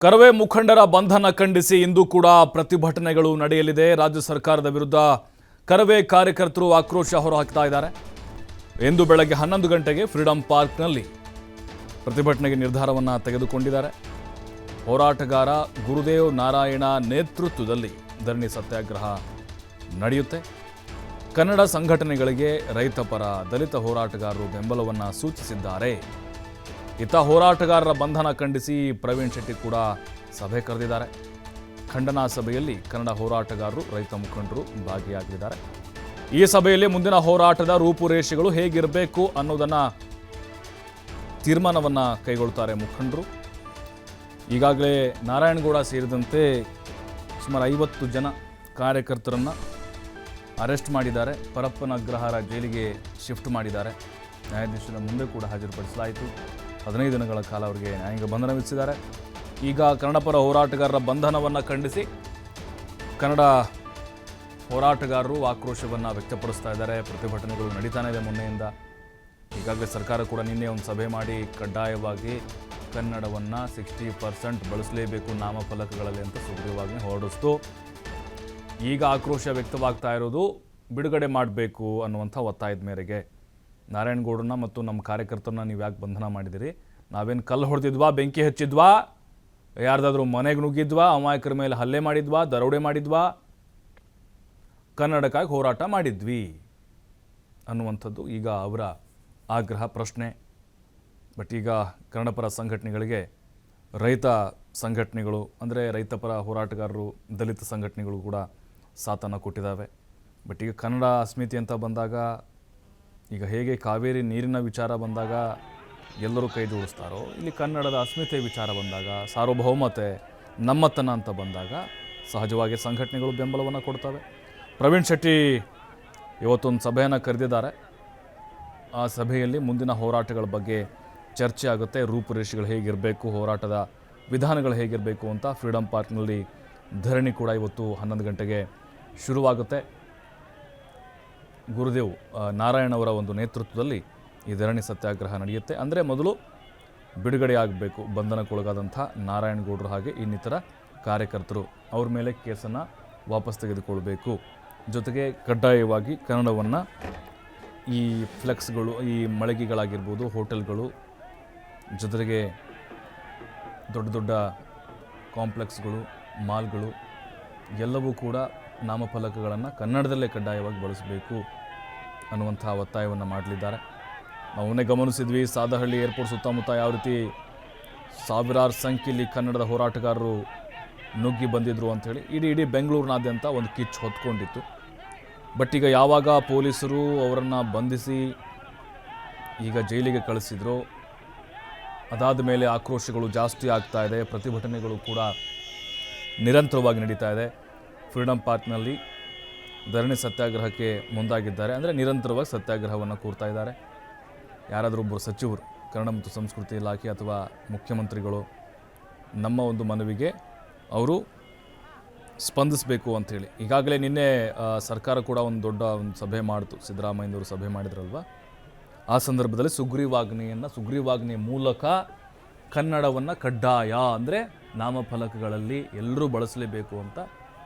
ಕರವೇ ಮುಖಂಡರ ಬಂಧನ ಖಂಡಿಸಿ ಇಂದು ಕೂಡ ಪ್ರತಿಭಟನೆಗಳು ನಡೆಯಲಿದೆ. ರಾಜ್ಯ ಸರ್ಕಾರದ ವಿರುದ್ಧ ಕರವೇ ಕಾರ್ಯಕರ್ತರು ಆಕ್ರೋಶ ಹೊರಹಾಕ್ತಾ ಇದ್ದಾರೆ. ಇಂದು ಬೆಳಗ್ಗೆ 11 ಗಂಟೆಗೆ ಫ್ರೀಡಂ ಪಾರ್ಕ್ನಲ್ಲಿ ಪ್ರತಿಭಟನೆಗೆ ನಿರ್ಧಾರವನ್ನು ತೆಗೆದುಕೊಂಡಿದ್ದಾರೆ. ಹೋರಾಟಗಾರ ಗುರುದೇವ್ ನಾರಾಯಣ ನೇತೃತ್ವದಲ್ಲಿ ಧರಣಿ ಸತ್ಯಾಗ್ರಹ ನಡೆಯುತ್ತೆ. ಕನ್ನಡ ಸಂಘಟನೆಗಳಿಗೆ ರೈತ ಪರ ದಲಿತ ಹೋರಾಟಗಾರರು ಬೆಂಬಲವನ್ನು ಸೂಚಿಸಿದ್ದಾರೆ. ಇತ್ತ ಹೋರಾಟಗಾರರ ಬಂಧನ ಖಂಡಿಸಿ ಪ್ರವೀಣ್ ಶೆಟ್ಟಿ ಕೂಡ ಸಭೆ ಕರೆದಿದ್ದಾರೆ. ಖಂಡನಾ ಸಭೆಯಲ್ಲಿ ಕನ್ನಡ ಹೋರಾಟಗಾರರು ರೈತ ಮುಖಂಡರು ಭಾಗಿಯಾಗಲಿದ್ದಾರೆ. ಈ ಸಭೆಯಲ್ಲಿ ಮುಂದಿನ ಹೋರಾಟದ ರೂಪುರೇಷೆಗಳು ಹೇಗಿರಬೇಕು ಅನ್ನೋದನ್ನು ತೀರ್ಮಾನವನ್ನು ಕೈಗೊಳ್ತಾರೆ ಮುಖಂಡರು. ಈಗಾಗಲೇ ನಾರಾಯಣಗೌಡ ಸೇರಿದಂತೆ ಸುಮಾರು 50 ಜನ ಕಾರ್ಯಕರ್ತರನ್ನು ಅರೆಸ್ಟ್ ಮಾಡಿದ್ದಾರೆ. ಪರಪ್ಪನ ಅಗ್ರಹಾರ ಜೈಲಿಗೆ ಶಿಫ್ಟ್ ಮಾಡಿದ್ದಾರೆ. ನ್ಯಾಯಾಧೀಶರ ಮುಂದೆ ಕೂಡ ಹಾಜರುಪಡಿಸಲಾಯಿತು. 15 ದಿನಗಳ ಕಾಲ ಅವರಿಗೆ ನ್ಯಾಯಾಂಗ ಬಂಧನ ವಿಧಿಸಿದ್ದಾರೆ. ಈಗ ಕನ್ನಡ ಪರ ಹೋರಾಟಗಾರರ ಬಂಧನವನ್ನು ಖಂಡಿಸಿ ಕನ್ನಡ ಹೋರಾಟಗಾರರು ಆಕ್ರೋಶವನ್ನು ವ್ಯಕ್ತಪಡಿಸ್ತಾ ಇದ್ದಾರೆ. ಪ್ರತಿಭಟನೆಗಳು ನಡೀತಾನೆ ಇದೆ ಮೊನ್ನೆಯಿಂದ. ಈಗಾಗಲೇ ಸರ್ಕಾರ ಕೂಡ ನಿನ್ನೆ ಒಂದು ಸಭೆ ಮಾಡಿ ಕಡ್ಡಾಯವಾಗಿ ಕನ್ನಡವನ್ನು 60% ಬಳಸಲೇಬೇಕು ನಾಮಫಲಕಗಳಲ್ಲಿ ಅಂತ ಸುಗ್ರೀವಾಜ್ಞೆ ಹೊರಡಿಸ್ತು. ಈಗ ಆಕ್ರೋಶ ವ್ಯಕ್ತವಾಗ್ತಾ ಇರೋದು ಬಿಡುಗಡೆ ಮಾಡಬೇಕು ಅನ್ನುವಂಥ ಒತ್ತಾಯದ ಮೇರೆಗೆ. ನಾರಾಯಣಗೌಡರನ್ನ ಮತ್ತು ನಮ್ಮ ಕಾರ್ಯಕರ್ತರನ್ನ ನೀವು ಯಾಕೆ ಬಂಧನ ಮಾಡಿದಿರಿ? ನಾವೇನು ಕಲ್ಲು ಹೊಡೆದಿದ್ವಾ, ಬೆಂಕಿ ಹಚ್ಚಿದ್ವಾ, ಯಾರ್ದಾದ್ರೂ ಮನೆಗೆ ನುಗ್ಗಿದ್ವಾ, ಅಮಾಯಕರ ಮೇಲೆ ಹಲ್ಲೆ ಮಾಡಿದ್ವಾ, ದರೋಡೆ ಮಾಡಿದ್ವಾ? ಕನ್ನಡಕ್ಕಾಗಿ ಹೋರಾಟ ಮಾಡಿದ್ವಿ ಅನ್ನುವಂಥದ್ದು ಈಗ ಅವರ ಆಗ್ರಹ ಪ್ರಶ್ನೆ. ಬಟ್ ಈಗ ಕನ್ನಡ ಪರ ಸಂಘಟನೆಗಳಿಗೆ ರೈತ ಸಂಘಟನೆಗಳು ಅಂದರೆ ರೈತ ಪರ ಹೋರಾಟಗಾರರು ದಲಿತ ಸಂಘಟನೆಗಳು ಕೂಡ ಸಾಥನ್ನು ಕೊಟ್ಟಿದ್ದಾವೆ. ಬಟ್ ಈಗ ಕನ್ನಡ ಅಸ್ಮಿತೆ ಅಂತ ಬಂದಾಗ, ಈಗ ಹೇಗೆ ಕಾವೇರಿ ನೀರಿನ ವಿಚಾರ ಬಂದಾಗ ಎಲ್ಲರೂ ಕೈ ಜೋಡಿಸ್ತಾರೋ, ಇಲ್ಲಿ ಕನ್ನಡದ ಅಸ್ಮಿತೆ ವಿಚಾರ ಬಂದಾಗ, ಸಾರ್ವಭೌಮತೆ ನಮ್ಮತನ ಅಂತ ಬಂದಾಗ ಸಹಜವಾಗಿ ಸಂಘಟನೆಗಳು ಬೆಂಬಲವನ್ನು ಕೊಡ್ತವೆ. ಪ್ರವೀಣ್ ಶೆಟ್ಟಿ ಇವತ್ತೊಂದು ಸಭೆಯನ್ನು ಕರೆದಿದ್ದಾರೆ. ಆ ಸಭೆಯಲ್ಲಿ ಮುಂದಿನ ಹೋರಾಟಗಳ ಬಗ್ಗೆ ಚರ್ಚೆ ಆಗುತ್ತೆ. ರೂಪುರೇಷೆಗಳು ಹೇಗಿರಬೇಕು, ಹೋರಾಟದ ವಿಧಾನಗಳು ಹೇಗಿರಬೇಕು ಅಂತ ಫ್ರೀಡಂ ಪಾರ್ಕ್ನಲ್ಲಿ ಧರಣಿ ಕೂಡ ಇವತ್ತು 11 ಗಂಟೆಗೆ ಶುರುವಾಗುತ್ತೆ. ಗುರುದೇವ್ ನಾರಾಯಣ್ ಅವರ ಒಂದು ನೇತೃತ್ವದಲ್ಲಿ ಈ ಧರಣಿ ಸತ್ಯಾಗ್ರಹ ನಡೆಯುತ್ತೆ. ಅಂದರೆ ಮೊದಲು ಬಿಡುಗಡೆ ಆಗಬೇಕು ಬಂಧನಕ್ಕೊಳಗಾದಂಥ ನಾರಾಯಣಗೌಡರು ಹಾಗೆ ಇನ್ನಿತರ ಕಾರ್ಯಕರ್ತರು. ಅವ್ರ ಮೇಲೆ ಕೇಸನ್ನು ವಾಪಸ್ ತೆಗೆದುಕೊಳ್ಬೇಕು. ಜೊತೆಗೆ ಕಡ್ಡಾಯವಾಗಿ ಕನ್ನಡವನ್ನು ಈ ಫ್ಲೆಕ್ಸ್ಗಳು, ಈ ಮಳಿಗೆಗಳಾಗಿರ್ಬೋದು, ಹೋಟೆಲ್ಗಳು, ಜೊತೆಗೆ ದೊಡ್ಡ ದೊಡ್ಡ ಕಾಂಪ್ಲೆಕ್ಸ್ಗಳು, ಮಾಲ್ಗಳು ಎಲ್ಲವೂ ಕೂಡ ನಾಮಫಲಕಗಳನ್ನು ಕನ್ನಡದಲ್ಲೇ ಕಡ್ಡಾಯವಾಗಿ ಬಳಸಬೇಕು ಅನ್ನುವಂಥ ಒತ್ತಾಯವನ್ನು ಮಾಡಲಿದ್ದಾರೆ. ನಾವನ್ನೇ ಗಮನಿಸಿದ್ವಿ, ಸಾದಹಳ್ಳಿ ಏರ್ಪೋರ್ಟ್ ಸುತ್ತಮುತ್ತ ಯಾವ ರೀತಿ ಸಾವಿರಾರು ಸಂಖ್ಯೆಯಲ್ಲಿ ಕನ್ನಡದ ಹೋರಾಟಗಾರರು ನುಗ್ಗಿ ಬಂದಿದ್ದರು ಅಂಥೇಳಿ ಇಡೀ ಬೆಂಗಳೂರಿನಾದ್ಯಂತ ಒಂದು ಕಿಚ್ಚು ಹೊತ್ಕೊಂಡಿತ್ತು. ಬಟ್ ಈಗ ಯಾವಾಗ ಪೊಲೀಸರು ಅವರನ್ನು ಬಂಧಿಸಿ ಈಗ ಜೈಲಿಗೆ ಕಳಿಸಿದ್ರು, ಅದಾದ ಮೇಲೆ ಆಕ್ರೋಶಗಳು ಜಾಸ್ತಿ ಆಗ್ತಾ ಇದೆ. ಪ್ರತಿಭಟನೆಗಳು ಕೂಡ ನಿರಂತರವಾಗಿ ನಡೀತಾ ಇದೆ. ಫ್ರೀಡಂ ಪಾರ್ಕ್ನಲ್ಲಿ ಧರಣಿ ಸತ್ಯಾಗ್ರಹಕ್ಕೆ ಮುಂದಾಗಿದ್ದಾರೆ. ಅಂದರೆ ನಿರಂತರವಾಗಿ ಸತ್ಯಾಗ್ರಹವನ್ನು ಕೂರ್ತಾ ಇದ್ದಾರೆ. ಯಾರಾದರೂ ಒಬ್ಬರು ಸಚಿವರು, ಕನ್ನಡ ಮತ್ತು ಸಂಸ್ಕೃತಿ ಇಲಾಖೆ ಅಥವಾ ಮುಖ್ಯಮಂತ್ರಿಗಳು ನಮ್ಮ ಒಂದು ಮನವಿಗೆ ಅವರು ಸ್ಪಂದಿಸಬೇಕು ಅಂಥೇಳಿ ಈಗಾಗಲೇ ನಿನ್ನೆ ಸರ್ಕಾರ ಕೂಡ ಒಂದು ದೊಡ್ಡ ಒಂದು ಸಭೆ ಮಾಡಿತು. ಸಿದ್ದರಾಮಯ್ಯನವರು ಸಭೆ ಮಾಡಿದ್ರಲ್ವ, ಆ ಸಂದರ್ಭದಲ್ಲಿ ಸುಗ್ರೀವಾಜ್ಞೆ ಮೂಲಕ ಕನ್ನಡವನ್ನು ಕಡ್ಡಾಯ ಅಂದರೆ ನಾಮಫಲಕಗಳಲ್ಲಿ ಎಲ್ಲರೂ ಬಳಸಲೇಬೇಕು ಅಂತ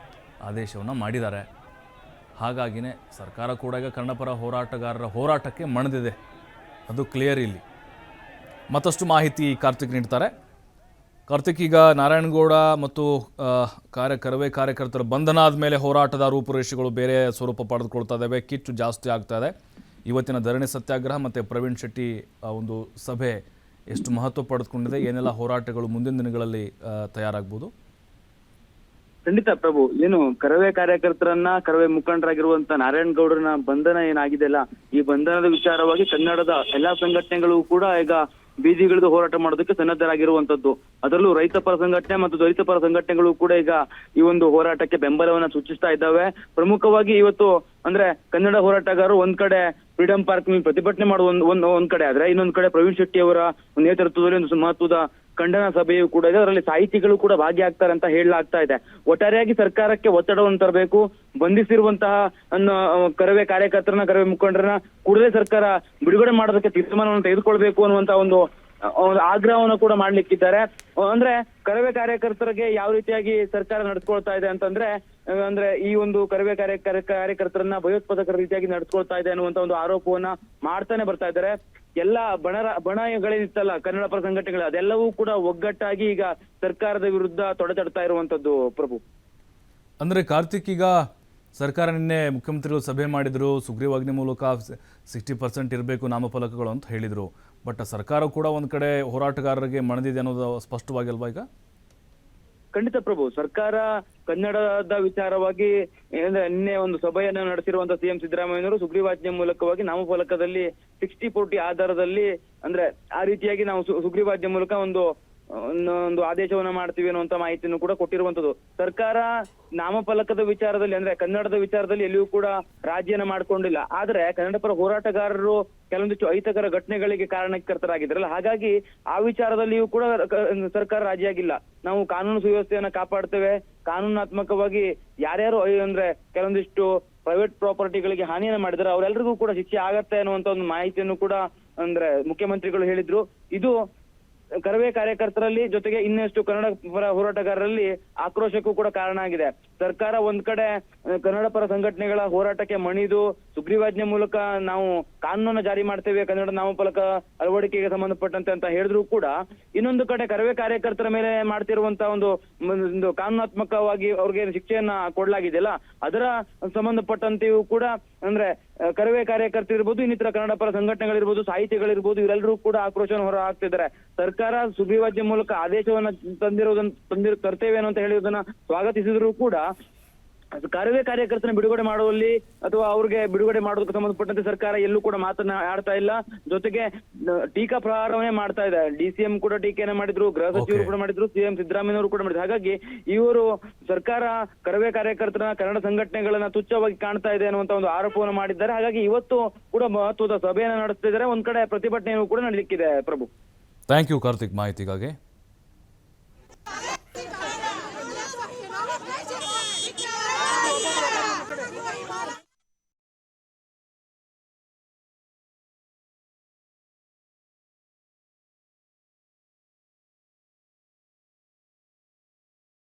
ಆದೇಶವನ್ನು ಮಾಡಿದ್ದಾರೆ. ಹಾಗಾಗಿನೇ ಸರ್ಕಾರ ಕೂಡ ಈಗ ಕನ್ನಡ ಪರ ಹೋರಾಟಗಾರರ ಹೋರಾಟಕ್ಕೆ ಮಣಿದಿದೆ. ಅದು ಕ್ಲಿಯರ್. ಇಲ್ಲಿ ಮತ್ತಷ್ಟು ಮಾಹಿತಿ ಕಾರ್ತಿಕ್ ನೀಡ್ತಾರೆ. ಕಾರ್ತಿಕ್, ಈಗ ನಾರಾಯಣಗೌಡ ಮತ್ತು ಕರವೇ ಕಾರ್ಯಕರ್ತರ ಬಂಧನ ಆದಮೇಲೆ ಹೋರಾಟದ ರೂಪುರೇಷೆಗಳು ಬೇರೆ ಸ್ವರೂಪ ಪಡೆದುಕೊಳ್ತಾ ಇದ್ದಾವೆ. ಕಿಚ್ಚು ಜಾಸ್ತಿ ಆಗ್ತಾ ಇದೆ. ಇವತ್ತಿನ ಧರಣಿ ಸತ್ಯಾಗ್ರಹ ಮತ್ತು ಪ್ರವೀಣ್ ಶೆಟ್ಟಿ ಒಂದು ಸಭೆ ಎಷ್ಟು ಮಹತ್ವ ಪಡೆದುಕೊಂಡಿದೆ, ಏನೆಲ್ಲ ಹೋರಾಟಗಳು ಮುಂದಿನ ದಿನಗಳಲ್ಲಿ ತಯಾರಾಗ್ಬೋದು? ಖಂಡಿತ ಪ್ರಭು, ಏನು ಕರವೇ ಕಾರ್ಯಕರ್ತರನ್ನ, ಕರವೇ ಮುಖಂಡರಾಗಿರುವಂತ ನಾರಾಯಣಗೌಡರನ್ನ ಬಂಧನ ಏನಾಗಿದೆಯಲ್ಲ, ಈ ಬಂಧನದ ವಿಚಾರವಾಗಿ ಕನ್ನಡದ ಎಲ್ಲಾ ಸಂಘಟನೆಗಳು ಕೂಡ ಈಗ ಬೀದಿಗಿಳಿದು ಹೋರಾಟ ಮಾಡೋದಕ್ಕೆ ಸನ್ನದ್ಧರಾಗಿರುವಂತದ್ದು. ಅದರಲ್ಲೂ ರೈತ ಪರ ಸಂಘಟನೆ ಮತ್ತು ದಲಿತ ಪರ ಸಂಘಟನೆಗಳು ಕೂಡ ಈಗ ಈ ಒಂದು ಹೋರಾಟಕ್ಕೆ ಬೆಂಬಲವನ್ನ ಸೂಚಿಸ್ತಾ ಇದ್ದಾವೆ. ಪ್ರಮುಖವಾಗಿ ಇವತ್ತು ಅಂದ್ರೆ ಕನ್ನಡ ಹೋರಾಟಗಾರರು ಒಂದ್ ಕಡೆ ಫ್ರೀಡಂ ಪಾರ್ಕ್ ಪ್ರತಿಭಟನೆ ಮಾಡುವ ಒಂದ್ ಕಡೆ ಆದ್ರೆ, ಇನ್ನೊಂದ್ ಕಡೆ ಪ್ರವೀಣ್ ಶೆಟ್ಟಿ ಅವರ ನೇತೃತ್ವದಲ್ಲಿ ಒಂದು ಮಹತ್ವದ ಖಂಡನ ಸಭೆಯು ಕೂಡ ಇದೆ. ಅದರಲ್ಲಿ ಸಾಹಿತಿಗಳು ಕೂಡ ಭಾಗಿಯಾಗ್ತಾರೆ ಅಂತ ಹೇಳಲಾಗ್ತಾ ಇದೆ. ಒಟ್ಟಾರೆಯಾಗಿ ಸರ್ಕಾರಕ್ಕೆ ಒತ್ತಡವನ್ನು ತರಬೇಕು, ಬಂಧಿಸಿರುವಂತಹ ಕರವೇ ಕಾರ್ಯಕರ್ತರನ್ನ, ಕರವೇ ಮುಖಂಡರನ್ನ ಕೂಡಲೇ ಸರ್ಕಾರ ಬಿಡುಗಡೆ ಮಾಡೋದಕ್ಕೆ ತೀರ್ಮಾನವನ್ನು ತೆಗೆದುಕೊಳ್ಬೇಕು ಅನ್ನುವಂತ ಒಂದು ಒಂದು ಆಗ್ರಹವನ್ನು ಕೂಡ ಮಾಡ್ಲಿಕ್ಕಿದ್ದಾರೆ. ಅಂದ್ರೆ ಕರವೇ ಕಾರ್ಯಕರ್ತರಿಗೆ ಯಾವ ರೀತಿಯಾಗಿ ಸರ್ಕಾರ ನಡೆಸ್ಕೊಳ್ತಾ ಇದೆ ಅಂತಂದ್ರೆ, ಅಂದ್ರೆ ಈ ಒಂದು ಕರವೇ ಕಾರ್ಯಕರ್ತರನ್ನ ಭಯೋತ್ಪಾದಕರ ರೀತಿಯಾಗಿ ನಡೆಸ್ಕೊಳ್ತಾ ಇದೆ ಅನ್ನುವಂತ ಒಂದು ಆರೋಪವನ್ನ ಮಾಡ್ತಾನೆ ಬರ್ತಾ ಇದ್ದಾರೆ. ಎಲ್ಲ ಬಣಗಳೇನಿತ್ತಲ್ಲ ಕನ್ನಡ ಪರ ಸಂಘಟನೆಗಳು, ಅದೆಲ್ಲವೂ ಕೂಡ ಒಗ್ಗಟ್ಟಾಗಿ ಈಗ ಸರ್ಕಾರದ ವಿರುದ್ಧ ತೊಡೆತಡ್ತಾ ಇರುವಂತದ್ದು ಪ್ರಭು. ಅಂದರೆ ಕಾರ್ತಿಕ್, ಈಗ ಸರ್ಕಾರ ನಿನ್ನೆ ಮುಖ್ಯಮಂತ್ರಿಗಳು ಸಭೆ ಮಾಡಿದರು, ಸುಗ್ರೀವಾಜ್ಞೆ ಮೂಲಕ 60% ಇರಬೇಕು ನಾಮಫಲಕಗಳು ಅಂತ ಹೇಳಿದರು. ಬಟ್ ಸರ್ಕಾರ ಕೂಡ ಒಂದು ಕಡೆ ಹೋರಾಟಗಾರರಿಗೆ ಮಣಿದಿದೆ ಅನ್ನೋದು ಸ್ಪಷ್ಟವಾಗಿಲ್ವಾ ಈಗ? ಖಂಡಿತ ಪ್ರಭು, ಸರ್ಕಾರ ಕನ್ನಡದ ವಿಚಾರವಾಗಿ ನಿನ್ನೆ ಒಂದು ಸಭೆಯನ್ನು ನಡೆಸಿರುವಂತಹ ಸಿಎಂ ಸಿದ್ದರಾಮಯ್ಯನವರು ಸುಗ್ರೀವಾಜ್ಞೆ ಮೂಲಕವಾಗಿ ನಾಮಫಲಕದಲ್ಲಿ 60-40 ಆಧಾರದಲ್ಲಿ, ಅಂದ್ರೆ ಆ ರೀತಿಯಾಗಿ ನಾವು ಸುಗ್ರೀವಾಜ್ಞೆ ಮೂಲಕ ಒಂದು ಆದೇಶವನ್ನ ಮಾಡ್ತೀವಿ ಅನ್ನುವಂತ ಮಾಹಿತಿಯನ್ನು ಕೂಡ ಕೊಟ್ಟಿರುವಂತದ್ದು. ಸರ್ಕಾರ ನಾಮಫಲಕದ ವಿಚಾರದಲ್ಲಿ, ಅಂದ್ರೆ ಕನ್ನಡದ ವಿಚಾರದಲ್ಲಿ ಎಲ್ಲಿಯೂ ಕೂಡ ರಾಜಿಯನ್ನ ಮಾಡ್ಕೊಂಡಿಲ್ಲ. ಆದ್ರೆ ಕನ್ನಡ ಪರ ಹೋರಾಟಗಾರರು ಕೆಲವೊಂದಿಷ್ಟು ಅಹಿತಕರ ಘಟನೆಗಳಿಗೆ ಕಾರಣಕರ್ತರಾಗಿದ್ರಲ್ಲ, ಹಾಗಾಗಿ ಆ ವಿಚಾರದಲ್ಲಿಯೂ ಕೂಡ ಸರ್ಕಾರ ರಾಜಿಯಾಗಿಲ್ಲ. ನಾವು ಕಾನೂನು ಸುವ್ಯವಸ್ಥೆಯನ್ನ ಕಾಪಾಡ್ತೇವೆ, ಕಾನೂನಾತ್ಮಕವಾಗಿ ಯಾರ್ಯಾರು ಅಂದ್ರೆ ಕೆಲವೊಂದಿಷ್ಟು ಪ್ರೈವೇಟ್ ಪ್ರಾಪರ್ಟಿಗಳಿಗೆ ಹಾನಿಯನ್ನ ಮಾಡಿದ್ರೆ ಅವರೆಲ್ಲರಿಗೂ ಕೂಡ ಶಿಕ್ಷೆ ಆಗತ್ತೆ ಅನ್ನುವಂತ ಒಂದು ಮಾಹಿತಿಯನ್ನು ಕೂಡ ಅಂದ್ರೆ ಮುಖ್ಯಮಂತ್ರಿಗಳು ಹೇಳಿದ್ರು. ಇದು ಕರವೇ ಕಾರ್ಯಕರ್ತರಲ್ಲಿ ಜೊತೆಗೆ ಇನ್ನಷ್ಟು ಕನ್ನಡ ಪರ ಹೋರಾಟಗಾರರಲ್ಲಿ ಆಕ್ರೋಶಕ್ಕೂ ಕೂಡ ಕಾರಣ ಆಗಿದೆ. ಸರ್ಕಾರ ಒಂದ್ ಕಡೆ ಕನ್ನಡ ಪರ ಸಂಘಟನೆಗಳ ಹೋರಾಟಕ್ಕೆ ಮಣಿದು ಸುಗ್ರೀವಾಜ್ಞೆ ಮೂಲಕ ನಾವು ಕಾನೂನನ್ನ ಜಾರಿ ಮಾಡ್ತೇವೆ ಕನ್ನಡ ನಾಮಫಲಕ ಅಳವಡಿಕೆಗೆ ಸಂಬಂಧಪಟ್ಟಂತೆ ಅಂತ ಹೇಳಿದ್ರು ಕೂಡ, ಇನ್ನೊಂದು ಕಡೆ ಕರವೇ ಕಾರ್ಯಕರ್ತರ ಮೇಲೆ ಮಾಡ್ತಿರುವಂತ ಒಂದು ಕಾನೂನಾತ್ಮಕವಾಗಿ ಅವ್ರಿಗೆ ಶಿಕ್ಷೆಯನ್ನ ಕೊಡ್ಲಾಗಿದೆಯಲ್ಲ, ಅದರ ಸಂಬಂಧಪಟ್ಟಂತೆಯೂ ಕೂಡ ಅಂದ್ರೆ ಕರವೇ ಕಾರ್ಯಕರ್ತರಿರ್ಬೋದು, ಇನ್ನಿತರ ಕನ್ನಡ ಪರ ಸಂಘಟನೆಗಳಿರ್ಬೋದು, ಸಾಹಿತಿಗಳಿರ್ಬೋದು, ಇವರೆಲ್ಲರೂ ಕೂಡ ಆಕ್ರೋಶವನ್ನು ಹೊರ ಹಾಕ್ತಿದ್ದಾರೆ. ಸರ್ಕಾರ ಸುಗ್ರೀವಾಜ್ಞೆ ಮೂಲಕ ಆದೇಶವನ್ನ ತರ್ತೇವೆ ಅಂತ ಹೇಳಿರೋದನ್ನ ಸ್ವಾಗತಿಸಿದ್ರು ಕೂಡ ಕರವೇ ಕಾರ್ಯಕರ್ತನ ಬಿಡುಗಡೆ ಮಾಡುವಲ್ಲಿ ಅಥವಾ ಅವ್ರಿಗೆ ಬಿಡುಗಡೆ ಮಾಡೋದಕ್ಕೆ ಸಂಬಂಧಪಟ್ಟಂತೆ ಸರ್ಕಾರ ಎಲ್ಲೂ ಕೂಡ ಆಡ್ತಾ ಇಲ್ಲ. ಜೊತೆಗೆ ಟೀಕಾ ಪ್ರಹಾರವನ್ನೇ ಮಾಡ್ತಾ ಇದೆ. DCM ಕೂಡ ಟೀಕೆಯನ್ನ ಮಾಡಿದ್ರು, ಗೃಹ ಸಚಿವರು ಕೂಡ ಮಾಡಿದ್ರು, ಸಿಎಂ ಸಿದ್ದರಾಮಯ್ಯನವರು ಕೂಡ ಮಾಡಿದ್ರು. ಹಾಗಾಗಿ ಇವರು ಸರ್ಕಾರ ಕರವೇ ಕಾರ್ಯಕರ್ತರ ಕನ್ನಡ ಸಂಘಟನೆಗಳನ್ನ ತುಚ್ಛವಾಗಿ ಕಾಣ್ತಾ ಇದೆ ಅನ್ನುವಂತ ಒಂದು ಆರೋಪವನ್ನು ಮಾಡಿದ್ದಾರೆ. ಹಾಗಾಗಿ ಇವತ್ತು ಕೂಡ ಮಹತ್ವದ ಸಭೆಯನ್ನ ನಡೆಸ್ತಾ ಇದ್ದಾರೆ. ಒಂದ್ ಕಡೆ ಪ್ರತಿಭಟನೆಯೂ ಕೂಡ ನಡೀಲಿಕ್ಕಿದೆ ಪ್ರಭು. ಥ್ಯಾಂಕ್ ಯು ಕಾರ್ತಿಕ್ ಮಾಹಿತಿಗಾಗಿ.